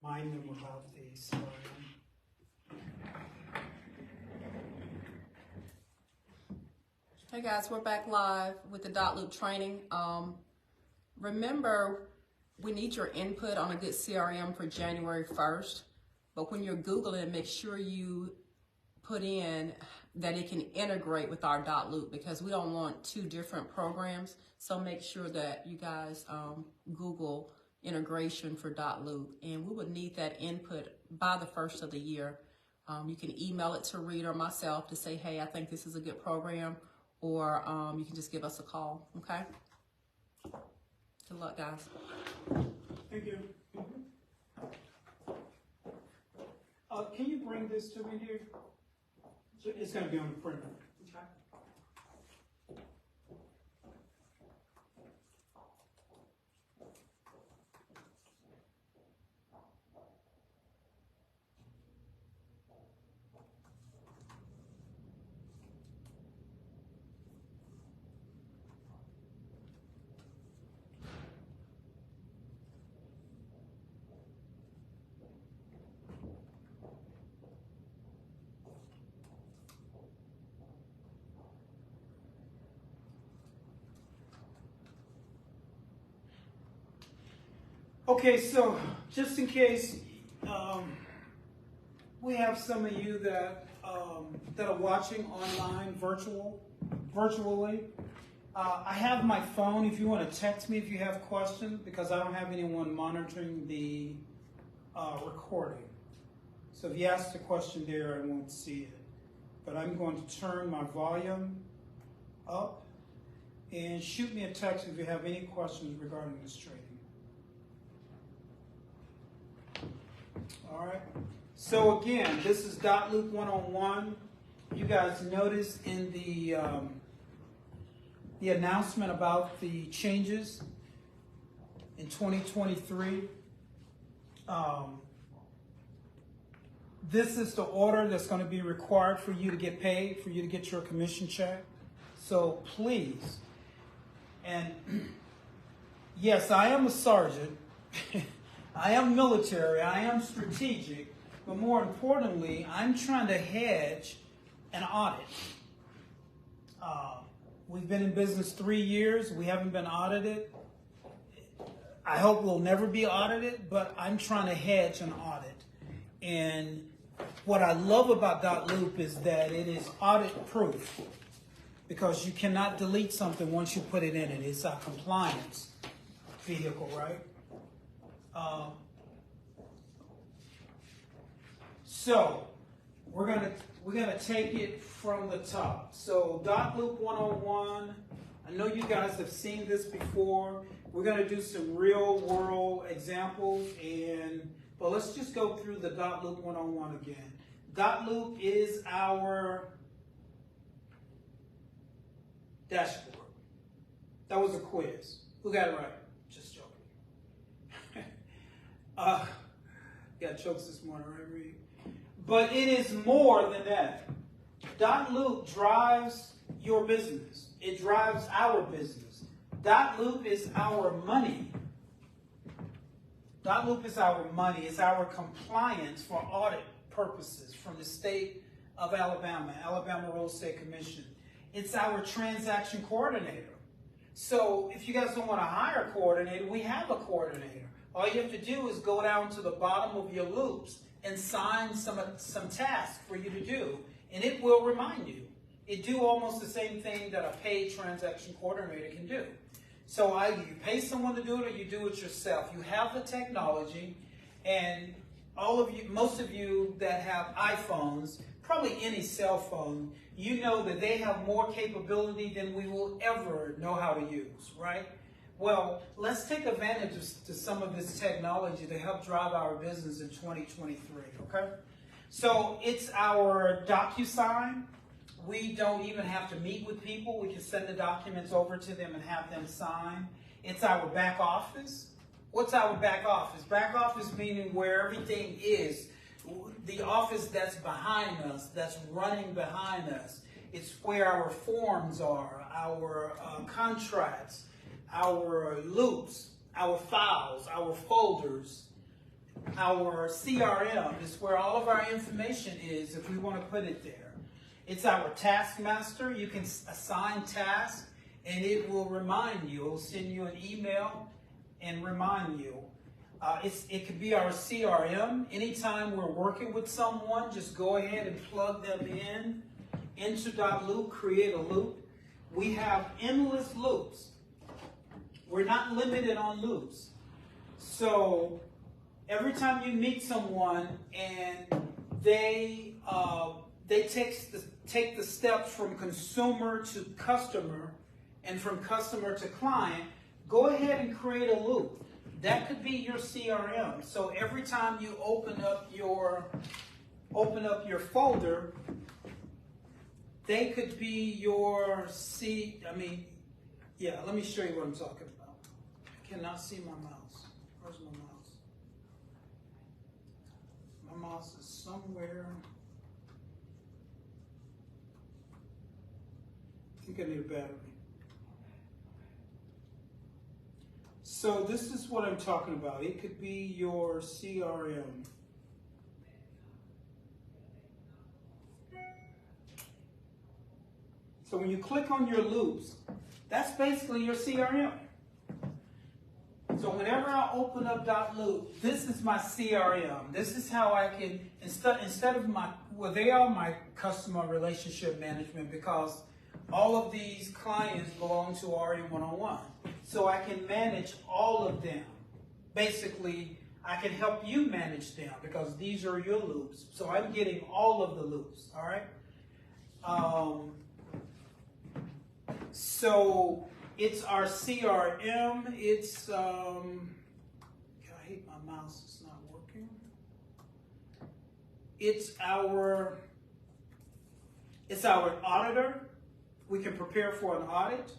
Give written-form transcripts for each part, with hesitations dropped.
remind them about the CRM. Hey guys, we're back live with the dotloop training. Remember, we need your input on a good CRM for January 1st, but when you're Googling, make sure you put in that it can integrate with our dotloop, because we don't want two different programs. So make sure that you guys Google integration for dotloop, and we would need that input by the first of the year. You can email it to Rita or myself to say, hey, I think this is a good program, or you can just give us a call, okay? Good luck, guys. Thank you. Can you bring this to me here? It's going to be on the printer. Okay. Okay, so just in case we have some of you that that are watching online virtually, I have my phone if you want to text me if you have questions, because I don't have anyone monitoring the recording. So if you ask the question there, I won't see it. But I'm going to turn my volume up, and shoot me a text if you have any questions regarding this training. All right, so again, this is dotloop 101. You guys noticed in the announcement about the changes in 2023. This is the order that's going to be required for you to get paid, for you to get your commission check. So please, and yes, I am a sergeant. I am military, I am strategic, but more importantly, I'm trying to hedge an audit. We've been in business 3 years. We haven't been audited. I hope we'll never be audited, but I'm trying to hedge an audit. And what I love about dotloop is that it is audit proof, because you cannot delete something once you put it in it. It's a compliance vehicle, right? So we're gonna take it from the top. So dotloop 101. I know you guys have seen this before. We're gonna do some real world examples, but let's just go through the dotloop 101 again. Dotloop is our dashboard. That was a quiz. Who got it right? Just joking. Got chokes this morning, right, Reed? But it is more than that. Dotloop drives your business. It drives our business. Dotloop is our money. Dotloop is our money. It's our compliance for audit purposes from the state of Alabama, Alabama Real Estate Commission. It's our transaction coordinator. So if you guys don't want to hire a coordinator, we have a coordinator. All you have to do is go down to the bottom of your loops and sign some tasks for you to do, and it will remind you. It do almost the same thing that a paid transaction coordinator can do. So either you pay someone to do it or you do it yourself. You have the technology, and all of you, most of you that have iPhones, probably any cell phone, you know that they have more capability than we will ever know how to use, right? Well, let's take advantage of some of this technology to help drive our business in 2023, okay? So it's our DocuSign. We don't even have to meet with people. We can send the documents over to them and have them sign. It's our back office. What's our back office? Back office meaning where everything is. The office that's behind us, that's running behind us. It's where our forms are, our contracts, our loops, our files, our folders, our CRM is where all of our information is if we want to put it there. It's our task master. You can assign tasks and it will remind you. It will send you an email and remind you. It could be our CRM. Anytime we're working with someone, just go ahead and plug them into dotloop, create a loop. We have endless loops. We're not limited on loops. So every time you meet someone and they take the steps from consumer to customer and from customer to client, go ahead and create a loop. That could be your CRM. So every time you open up your folder, they could be your let me show you what I'm talking about. I cannot see my mouse. Where's my mouse? My mouse is somewhere. I think I need a battery. So this is what I'm talking about. It could be your CRM. So when you click on your loops, that's basically your CRM. So whenever I open up dotloop, this is my CRM. This is how I can, instead of they are my customer relationship management because all of these clients belong to RE 101. So I can manage all of them. Basically, I can help you manage them because these are your loops. So I'm getting all of the loops, all right? So it's our CRM. It's, I hate my mouse, it's not working. It's our auditor. We can prepare for an audit.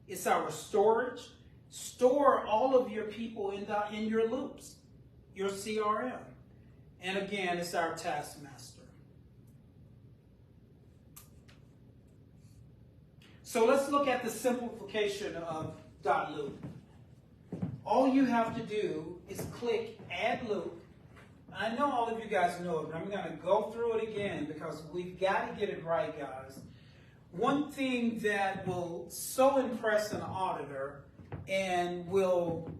It's our storage. Store all of your people in your loops, your CRM. And again, it's our task master. So let's look at the simplification of dotloop. All you have to do is click Add Loop. I know all of you guys know it, but I'm going to go through it again because we've got to get it right, guys. One thing that will so impress an auditor and will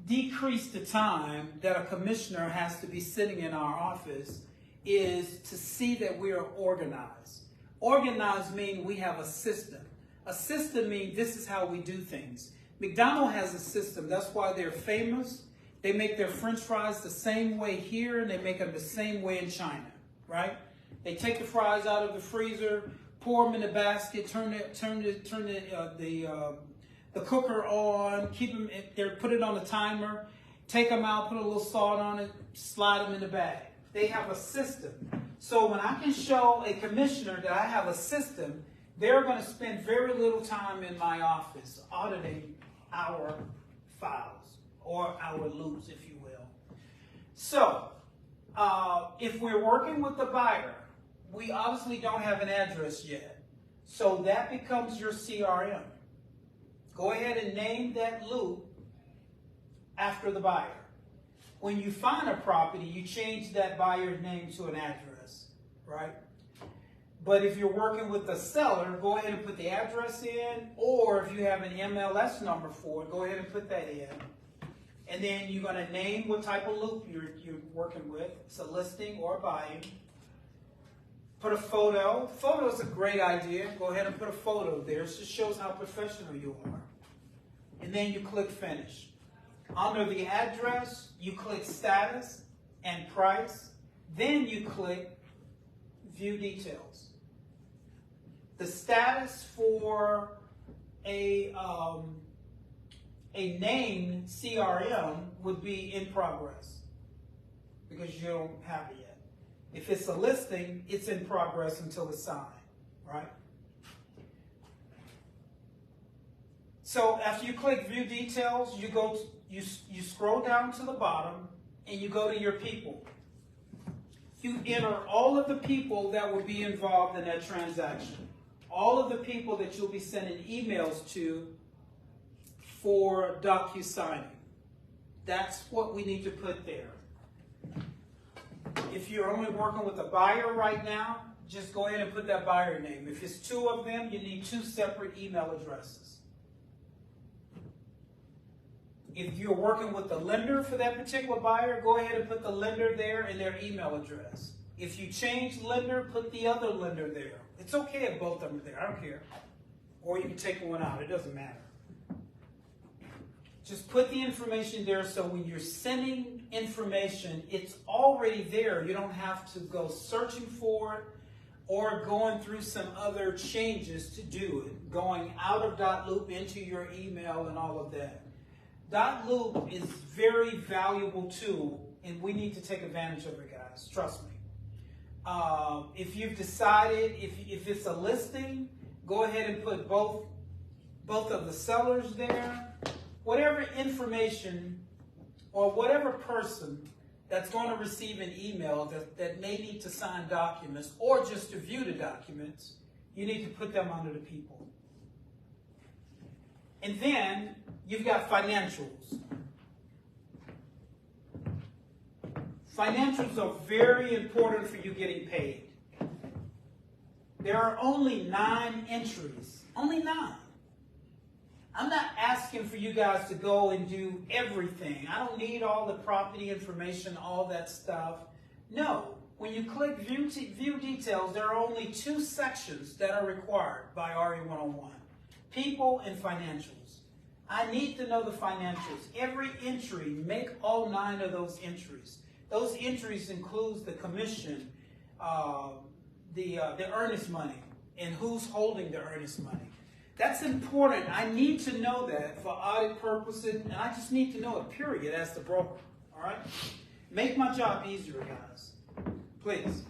decrease the time that a commissioner has to be sitting in our office is to see that we are organized. Organized means we have a system. A system means this is how we do things. McDonald's has a system. That's why they're famous. They make their French fries the same way here, and they make them the same way in China, right? They take the fries out of the freezer, pour them in the basket, turn the cooker on, keep them there, put it on a timer, take them out, put a little salt on it, slide them in the bag. They have a system. So when I can show a commissioner that I have a system, they're going to spend very little time in my office auditing our files or our loops, if you will. So if we're working with the buyer, we obviously don't have an address yet. So that becomes your CRM. Go ahead and name that loop after the buyer. When you find a property, you change that buyer's name to an address, right? But if you're working with the seller, go ahead and put the address in, or if you have an MLS number for it, go ahead and put that in. And then you're going to name what type of loop you're working with. It's a listing or a buying. Put a photo. Photo is a great idea. Go ahead and put a photo there. It just shows how professional you are. And then you click Finish. Under the address, you click Status and Price. Then you click View Details. The status for a named CRM would be in progress because you don't have it yet. If it's a listing, it's in progress until it's signed, right? So after you click View Details, you scroll down to the bottom and you go to your people. You enter all of the people that will be involved in that transaction. All of the people that you'll be sending emails to for DocuSigning. That's what we need to put there. If you're only working with a buyer right now, just go ahead and put that buyer name. If it's 2 of them, you need 2 separate email addresses. If you're working with the lender for that particular buyer, go ahead and put the lender there and their email address. If you change lender, put the other lender there. It's okay if both of them are there. I don't care. Or you can take one out. It doesn't matter. Just put the information there so when you're sending information, it's already there. You don't have to go searching for it or going through some other changes to do it. Going out of dotloop into your email and all of that. Dotloop is very valuable tool, and we need to take advantage of it, guys. Trust me. If you've decided, if it's a listing, go ahead and put both of the sellers there. Whatever information or whatever person that's going to receive an email that may need to sign documents or just to view the documents, you need to put them under the people. And then you've got financials. Financials are very important for you getting paid. There are only 9 entries. Only 9. I'm not asking for you guys to go and do everything. I don't need all the property information, all that stuff. No. When you click view details, there are only 2 sections that are required by RE101. People and financials. I need to know the financials. Every entry, make all 9 of those entries. Those entries includes the commission, the earnest money, and who's holding the earnest money. That's important. I need to know that for audit purposes, and I just need to know it, period, as the broker. All right? Make my job easier, guys. Please.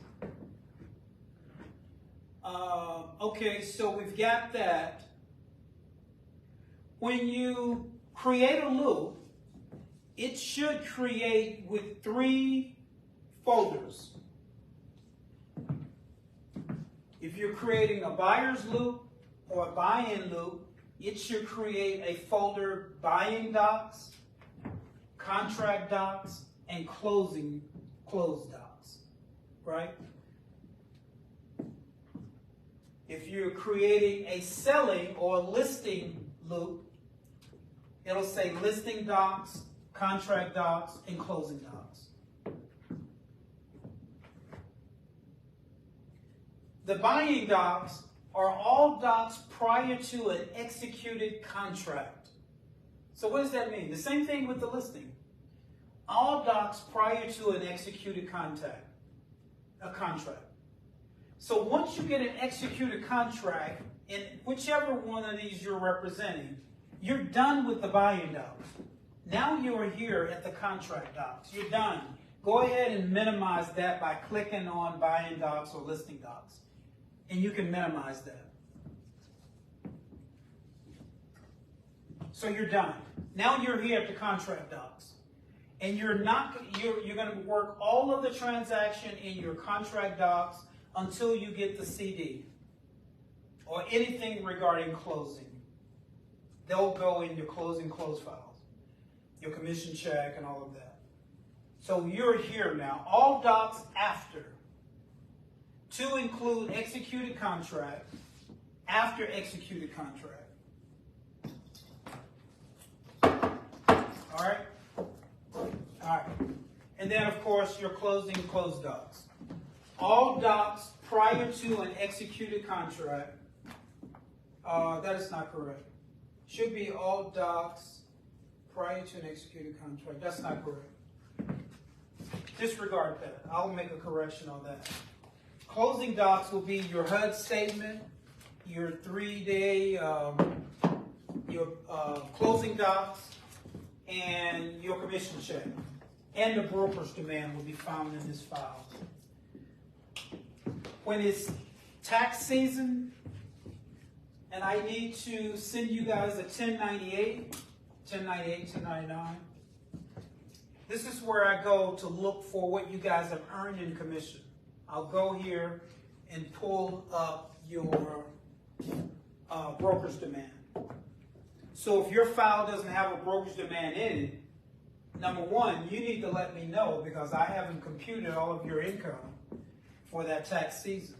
Okay, so we've got that. When you create a loop, it should create with 3 folders. If you're creating a buyer's loop or a buy-in loop, it should create a folder buying docs, contract docs, and closed docs, right? If you're creating a selling or listing loop, it'll say listing docs, contract docs, and closing docs. The buying docs are all docs prior to an executed contract. So what does that mean? The same thing with the listing. All docs prior to an executed contract. So once you get an executed contract, in whichever one of these you're representing, you're done with the buying docs. Now you are here at the contract docs. You're done. Go ahead and minimize that by clicking on buying docs or listing docs. And you can minimize that. So you're done. Now you're here at the contract docs. And you're going to work all of the transaction in your contract docs until you get the CD or anything regarding closing. They'll go in your closing close files, your commission check and all of that. So you're here now. All docs after, to include executed contract, after executed contract. All right? All right. And then, of course, your closing closed docs. All docs prior to an executed contract. That is not correct. Should be all docs prior to an executed contract. That's not correct. Disregard that. I'll make a correction on that. Closing docs will be your HUD statement, your 3-day, your closing docs, and your commission check. And the broker's demand will be found in this file. When it's tax season, and I need to send you guys a 1098, 1099, this is where I go to look for what you guys have earned in commission. I'll go here and pull up your broker's demand. So if your file doesn't have a broker's demand in it, number one, you need to let me know because I haven't computed all of your income for that tax season.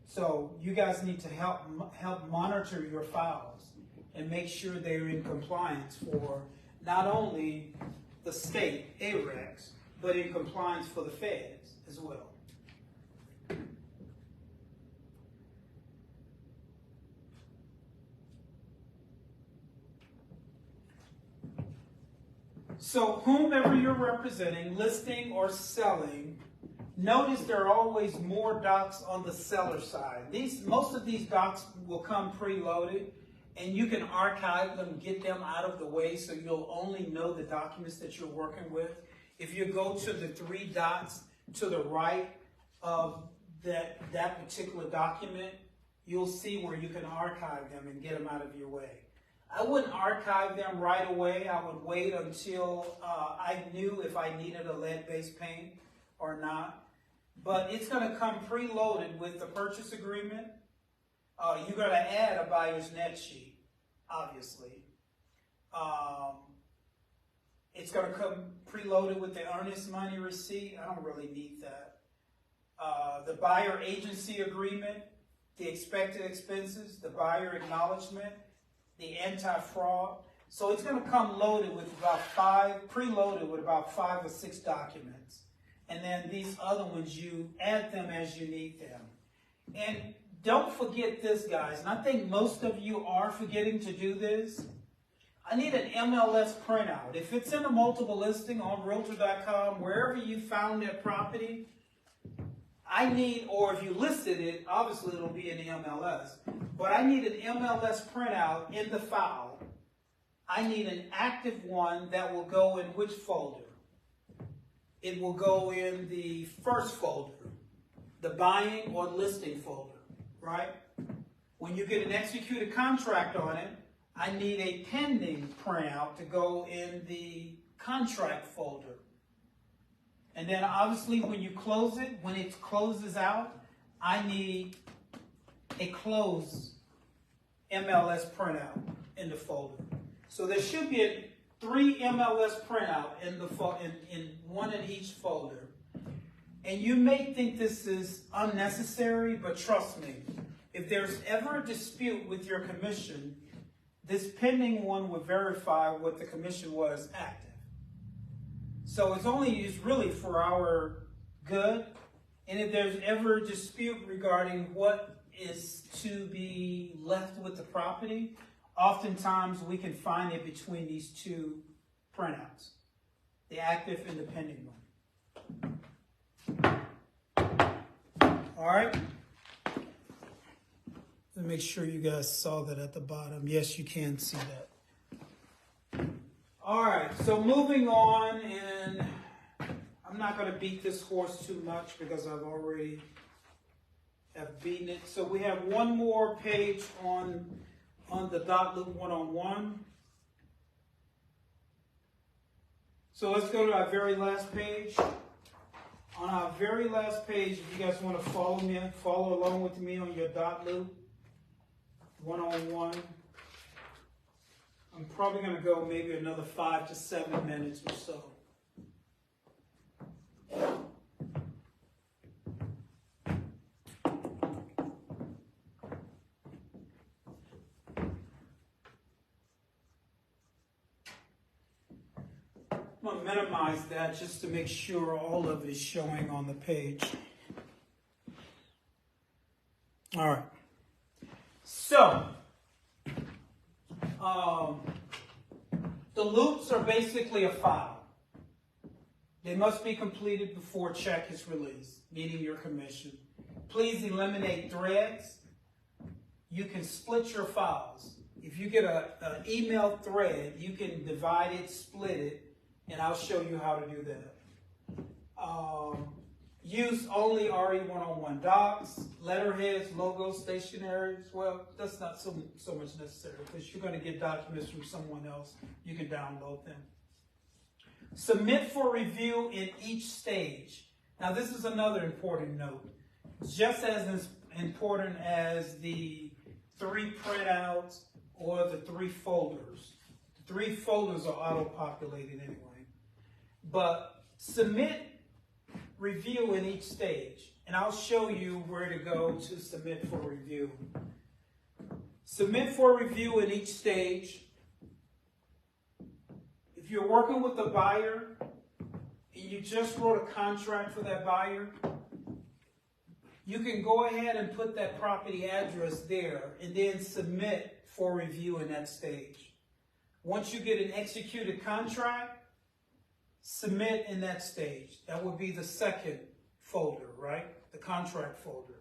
So you guys need to help monitor your files and make sure they're in compliance for not only the state, AREX, but in compliance for the feds as well. So whomever you're representing, listing or selling, notice there are always more docs on the seller side. Most of these docs will come preloaded, and you can archive them, get them out of the way, so you'll only know the documents that you're working with. If you go to the 3 dots to the right of that particular document, you'll see where you can archive them and get them out of your way. I wouldn't archive them right away. I would wait until I knew if I needed a lead-based paint or not. But it's going to come preloaded with the purchase agreement. You're going to add a buyer's net sheet, obviously. It's going to come preloaded with the earnest money receipt. I don't really need that. The buyer agency agreement, the expected expenses, the buyer acknowledgement, the anti-fraud. So it's going to come loaded with preloaded with about 5 or 6 documents. And then these other ones, you add them as you need them. And don't forget this, guys, and I think most of you are forgetting to do this. I need an MLS printout. If it's in a multiple listing on Realtor.com, wherever you found that property, or if you listed it, obviously it'll be in the MLS, but I need an MLS printout in the file. I need an active one that will go in which folder? It will go in the first folder, the buying or listing folder, right? When you get an executed contract on it, I need a pending printout to go in the contract folder. And then obviously when you close it, when it closes out, I need a close MLS printout in the folder. So there should be 3 MLS printout in one in each folder. And you may think this is unnecessary, but trust me, if there's ever a dispute with your commission, this pending one will verify what the commission was active. So it's really for our good. And if there's ever a dispute regarding what is to be left with the property, oftentimes we can find it between these 2 printouts, the active and the pending one. All right. Let me make sure you guys saw that at the bottom. Yes, you can see that. All right, so moving on, and I'm not going to beat this horse too much because I've already beaten it. So we have one more page on the dotloop one-on-one. So let's go to our very last page. On our very last page, if you guys want to follow along with me on your dotloop one-on-one. I'm probably going to go maybe another 5 to 7 minutes or so. I'm going to minimize that just to make sure all of it is showing on the page. All right. So, the loops are basically a file. They must be completed before check is released, meaning your commission. Please eliminate threads. You can split your files. If you get an email thread, you can divide it, split it, and I'll show you how to do that. Use only RE101 docs, letterheads, logos, stationeries. Well, that's not so much necessary because you're going to get documents from someone else. You can download them. Submit for review in each stage. Now, this is another important note. Just as important as the 3 printouts or the 3 folders. The 3 folders are auto-populated anyway. but submit review in each stage. And I'll show you where to go to submit for review. Submit for review in each stage. If you're working with a buyer and you just wrote a contract for that buyer, you can go ahead and put that property address there and then submit for review in that stage. Once you get an executed contract, submit in that stage. That would be the second folder, right? The contract folder.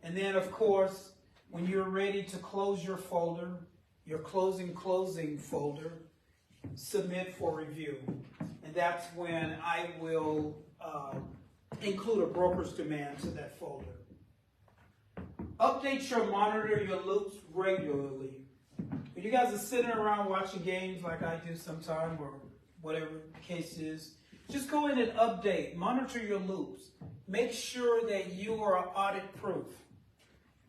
And then, of course, when you're ready to close your folder, your closing folder, submit for review. And that's when I will include a broker's demand to that folder. Update monitor your loops regularly. When you guys are sitting around watching games like I do sometime, or whatever the case is, just go in and update, monitor your loops. Make sure that you are audit proof,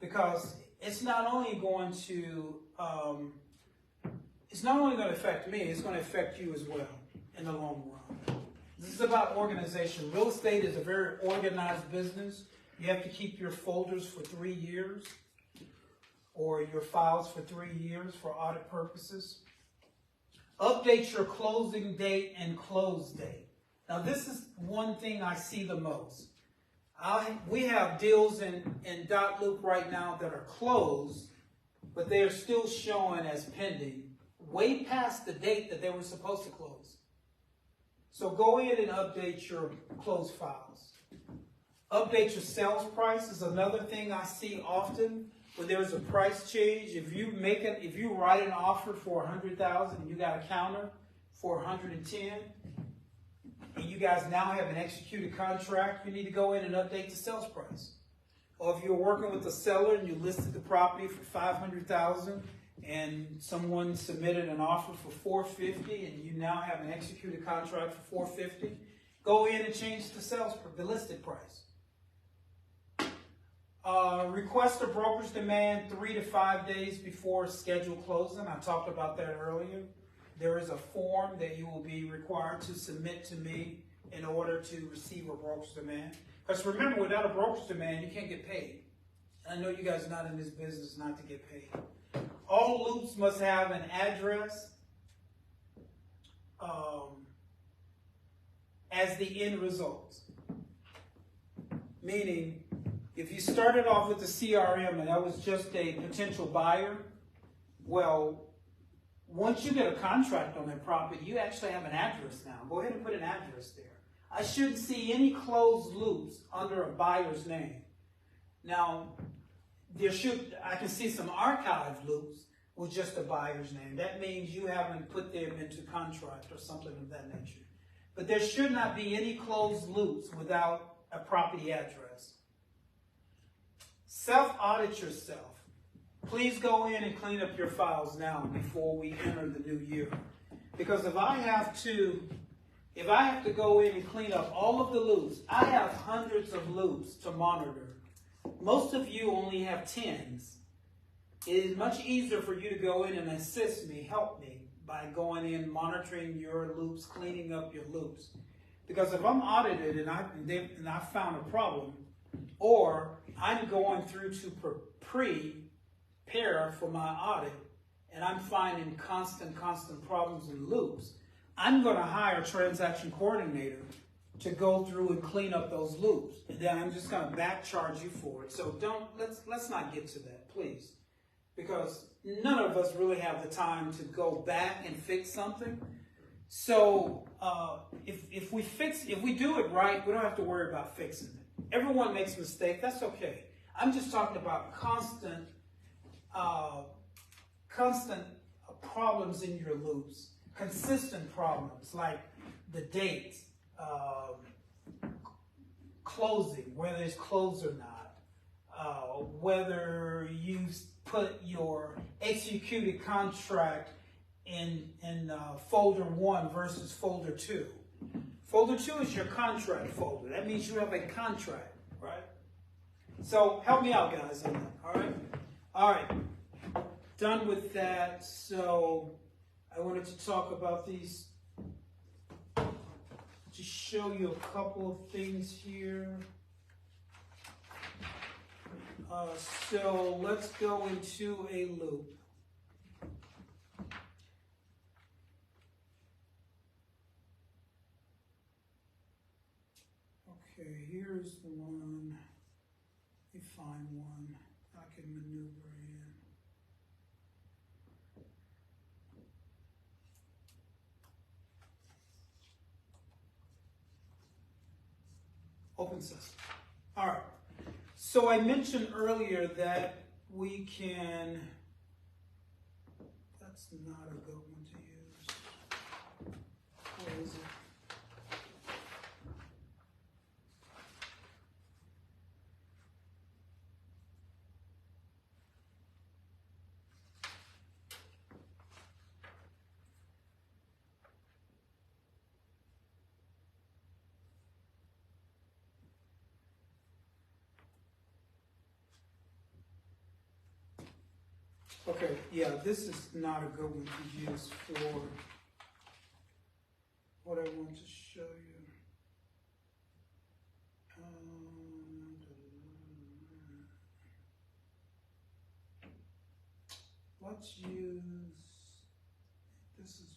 because it's not only going to affect me, it's going to affect you as well in the long run. This is about organization. Real estate is a very organized business. You have to keep your folders for 3 years, or your files for 3 years for audit purposes. Update your closing date and close date. Now, this is one thing I see the most. We have deals in dotloop right now that are closed, but they are still showing as pending, way past the date that they were supposed to close. So go in and update your closed files. Update your sales price is another thing I see often. When there's a price change, if you write an offer for $100,000 and you got a counter for 110, and you guys now have an executed contract, you need to go in and update the sales price. Or if you're working with a seller and you listed the property for $500,000 and someone submitted an offer for $450 and you now have an executed contract for $450, go in and change the listed price. Request a broker's demand 3 to 5 days before scheduled closing. I talked about that earlier. There is a form that you will be required to submit to me in order to receive a broker's demand. Because remember, without a broker's demand, you can't get paid. I know you guys are not in this business not to get paid. All loops must have an address as the end result. Meaning, if you started off with the CRM and that was just a potential buyer, well, once you get a contract on that property, you actually have an address now. Go ahead and put an address there. I shouldn't see any closed loops under a buyer's name. Now, I can see some archived loops with just a buyer's name. That means you haven't put them into contract or something of that nature. But there should not be any closed loops without a property address. Self-audit yourself. Please go in and clean up your files now before we enter the new year. Because if I have to go in and clean up all of the loops, I have hundreds of loops to monitor. Most of you only have tens. It is much easier for you to go in and assist me, help me, by going in, monitoring your loops, cleaning up your loops. Because if I'm audited and I found a problem, or I'm going through to prepare for my audit, and I'm finding constant problems and loops, I'm going to hire a transaction coordinator to go through and clean up those loops. And then I'm just going to back charge you for it. So let's not get to that, please. Because none of us really have the time to go back and fix something. So if we do it right, we don't have to worry about fixing it. Everyone makes mistakes. That's okay. I'm just talking about constant problems in your loops, consistent problems like the date, closing, whether it's closed or not, whether you put your executed contract in folder 1 versus folder 2. Folder 2 is your contract folder. That means you have a contract, right? So help me out, guys, on that, all right? All right, done with that. So I wanted to talk about these to show you a couple of things here. So let's go into a loop. Okay, here's the one. Let me find one I can maneuver in. Open system. All right. So I mentioned earlier that we can, that's not a good one to use. Where is it? Okay, yeah, this is not a good one to use for what I want to show you. Let's use, this is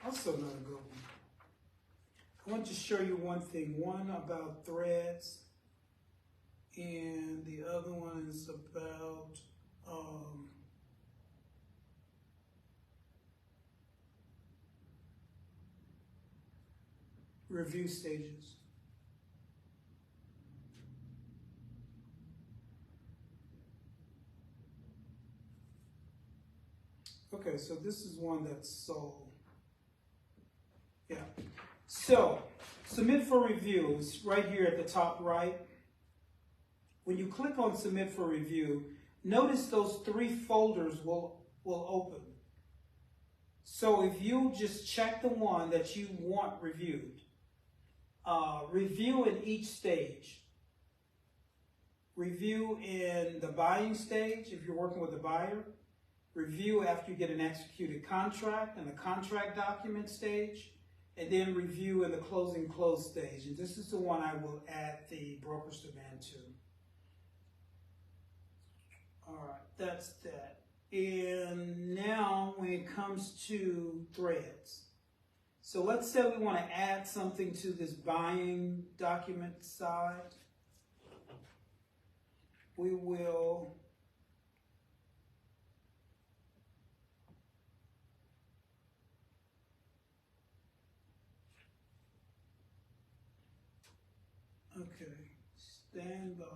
also not a good one. I want to show you one thing. One about threads, and the other one is about review stages. Okay, so this is one that's sold. Yeah. So, submit for review is right here at the top right. When you click on submit for review, notice those 3 folders will open. So if you just check the one that you want reviewed, review in each stage. Review in the buying stage if you're working with a buyer. Review after you get an executed contract in the contract document stage. And then review in the closing close stage. And this is the one I will add the broker's demand to. All right, that's that. And now when it comes to threads. So let's say we want to add something to this buying document side. We will stand by.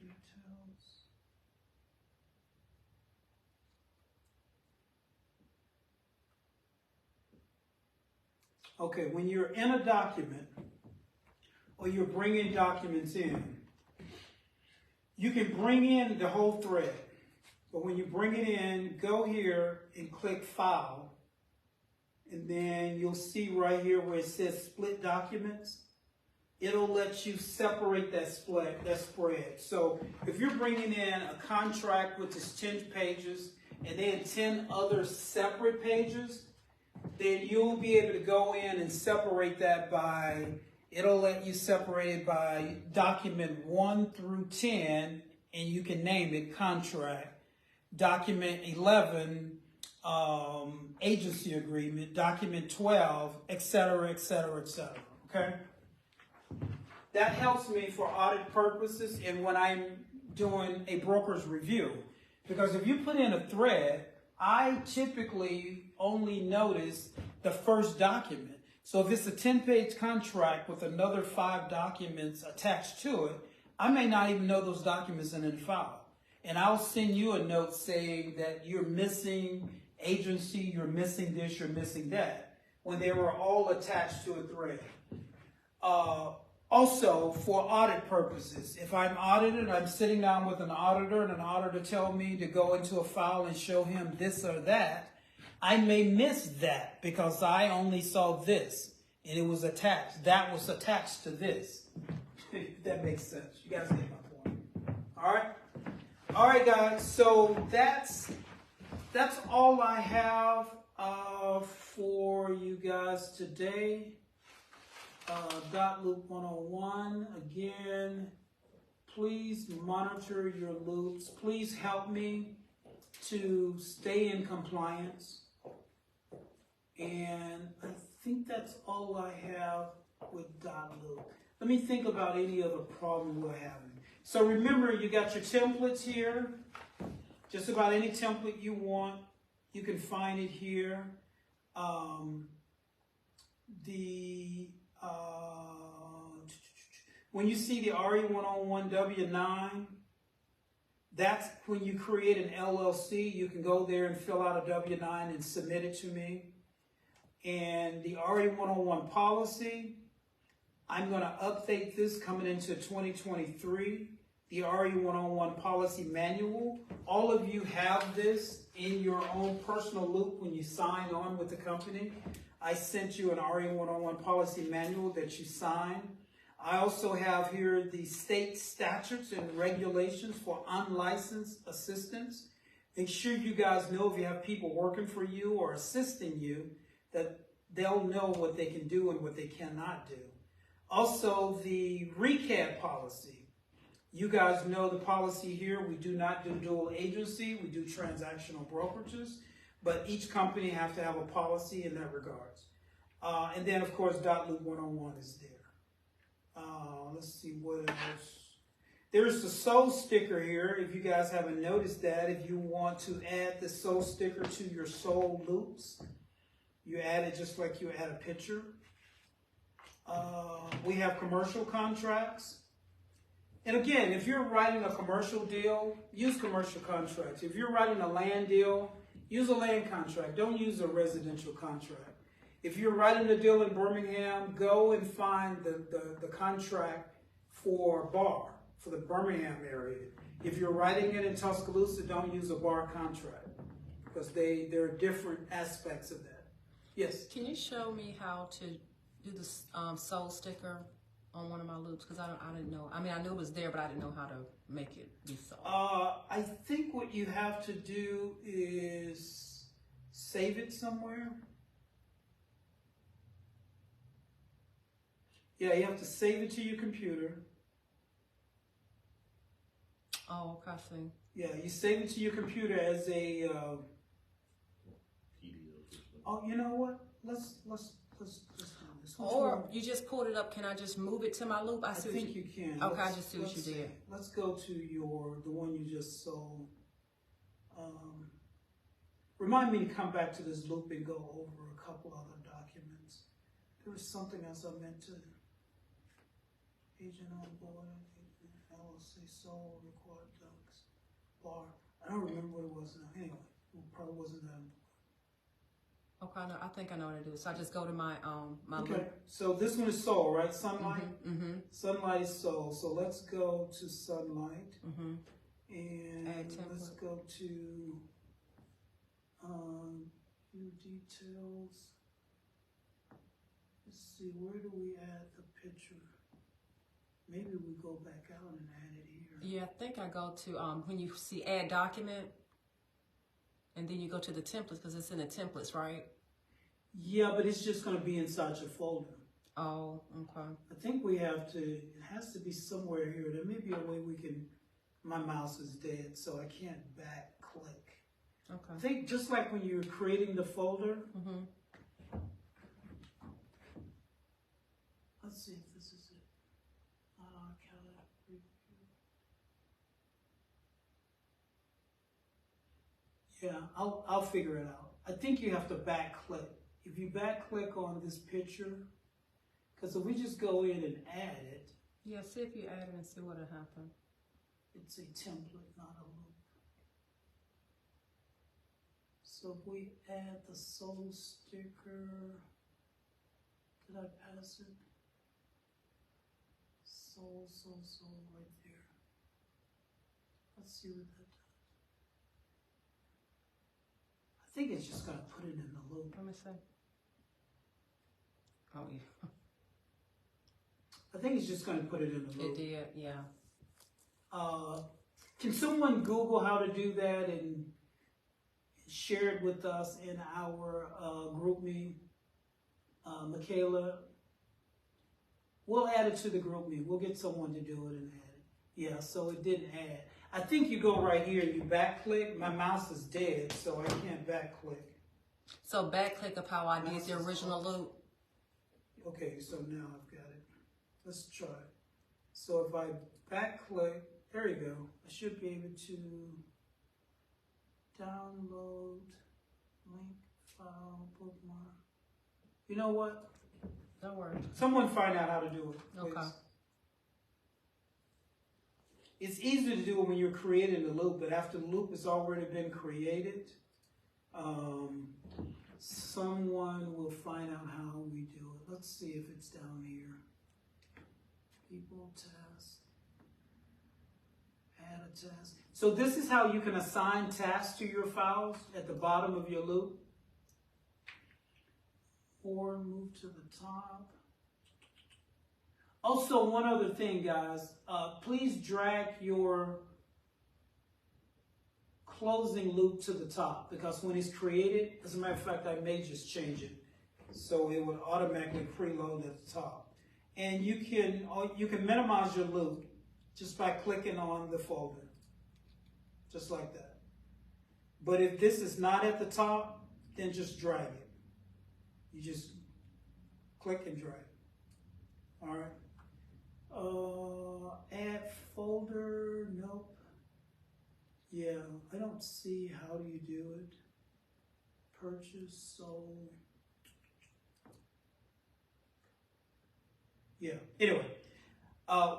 Details. Okay, when you're in a document or you're bringing documents in, you can bring in the whole thread. But when you bring it in, go here and click File. And then you'll see right here where it says Split Documents. It'll let you separate that spread. So if you're bringing in a contract with just 10 pages and then 10 other separate pages, then you'll be able to go in and separate that by, it'll let you separate it by document 1 through 10, and you can name it contract. Document 11, agency agreement. Document 12, etc., etc., etc. Okay? That helps me for audit purposes and when I'm doing a broker's review. Because if you put in a thread, I typically only notice the first document. So if it's a 10-page contract with another 5 documents attached to it, I may not even know those documents in the file. And I'll send you a note saying that you're missing agency, you're missing this, you're missing that, when they were all attached to a thread. Also, for audit purposes, if I'm audited, I'm sitting down with an auditor and an auditor tell me to go into a file and show him this or that, I may miss that because I only saw this and it was attached. That was attached to this. If that makes sense. You guys get my point. All right, guys. So that's all I have for you guys today. Dotloop 101. Again, please monitor your loops. Please help me to stay in compliance. And I think that's all I have with dotloop. Let me think about any other problem we're having. So remember, you got your templates here. Just about any template you want, you can find it here. When you see the RE101 W9, that's when you create an LLC. You can go there and fill out a W9 and submit it to me. And the RE101 policy, I'm going to update this coming into 2023. The RE101 policy manual. All of you have this in your own personal loop when you sign on with the company. I sent you an RE101 policy manual that you sign. I also have here the state statutes and regulations for unlicensed assistants. Make sure you guys know if you have people working for you or assisting you, that they'll know what they can do and what they cannot do. Also, the RECAD policy. You guys know the policy here. We do not do dual agency. We do transactional brokerages. But each company has to have a policy in that regards. And then, of course, dotloop 101 is there. Let's see what else. There's the soul sticker here. If you guys haven't noticed that, if you want to add the soul sticker to your soul loops, you add it just like you add a picture. We have commercial contracts. And again, if you're writing a commercial deal, use commercial contracts. If you're writing a land deal, use a land contract. Don't use a residential contract. If you're writing a deal in Birmingham, go and find the contract for BAR, for the Birmingham area. If you're writing it in Tuscaloosa, don't use a BAR contract because there are different aspects of that. Yes? Can you show me how to do the soul sticker on one of my loops? Because I didn't know. I mean, I knew it was there, but I didn't know how to make it be soul. I think what you have to do is save it somewhere. Yeah, you have to save it to your computer. Oh, okay, I see. Yeah, you save it to your computer as a. Oh, you know what? Let's do this. Or you just pulled it up. Can I just move it to my loop? I think you can. Okay, I just see what you did. Let's go to the one you just sold. Remind me to come back to this loop and go over a couple other documents. There was something else I meant to. Agent on board, LLC, sold, required docs, bar. I don't remember what it was now. Anyway, it probably wasn't that important. Okay, no, I think I know what to do. So I just go to my Okay, loop. so this one is sold, right? Sunlight? Mm-hmm. Sunlight is sold. So let's go to Sunlight. Mm-hmm. And let's go to view details. Let's see, where do we add the picture? Maybe we go back out and add it here. Yeah, I think I go to when you see add document, and then you go to the templates because it's in the templates, right? Yeah, but it's just going to be inside your folder. Oh, okay. I think we have to, it has to be somewhere here. There may be a way we can, my mouse is dead, so I can't back click. Okay. I think just like when you're creating the folder. Mm-hmm. Let's see if this is it. Yeah, I'll figure it out. I think you have to back click. If you back click on this picture, because if we just go in and add it. Yeah, see if you add it and see what'll happen. It's a template, not a loop. So if we add the soul sticker, did I pass it? Soul right there. Let's see what that does. I think it's just going to put it in the loop. Let me see. Oh, yeah. I think it's just going to put it in the loop. It did, yeah. Can someone Google how to do that and share it with us in our group me? Michaela, we'll add it to the group me. We'll get someone to do it and add it. Yeah, so it didn't add. I think you go right here and you back click. My mouse is dead, so I can't back click. So back click of how I did the original loop. Okay, so now I've got it. Let's try it. So if I back click, there you go. I should be able to download, link, file, bookmark. You know what? Don't worry. Someone find out how to do it, please. Okay. It's easy to do it when you're creating the loop, but after the loop has already been created, someone will find out how we do it. Let's see if it's down here. People, task, add a task. So this is how you can assign tasks to your files at the bottom of your loop. Or move to the top. Also, one other thing, guys, please drag your closing loop to the top, because when it's created, as a matter of fact, I may just change it so it would automatically preload at the top. And you can minimize your loop just by clicking on the folder, just like that. But if this is not at the top, then just drag it. You just click and drag. All right. Add folder. Nope. Yeah, I don't see how do you do it. Purchase, sold. Yeah. Anyway,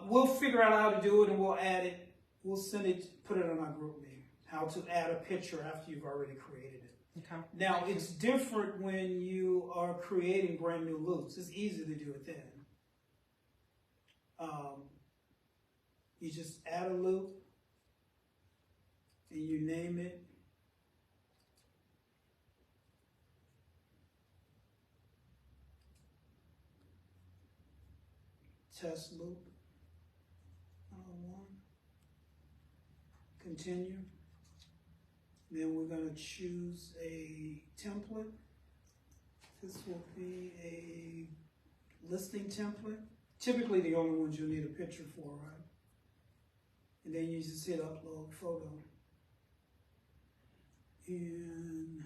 we'll figure out how to do it and we'll add it. We'll send it, put it on our group meeting. How to add a picture after you've already created it. Okay. Now, it's different when you are creating brand new loops. It's easy to do it then. You just add a loop and you name it. Test loop. 101. Continue. Then we're going to choose a template. This will be a listing template. Typically the only ones you'll need a picture for, right? And then you just hit upload photo. And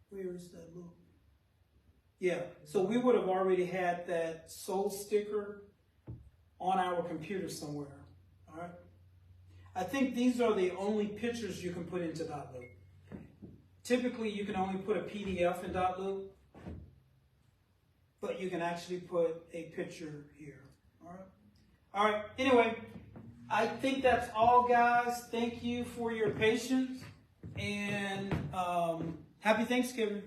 where is that loop? Yeah, so we would have already had that sold sticker on our computer somewhere, all right? I think these are the only pictures you can put into dotloop. Typically, you can only put a PDF in dotloop, but you can actually put a picture here, all right? All right, anyway, I think that's all, guys. Thank you for your patience, and happy Thanksgiving.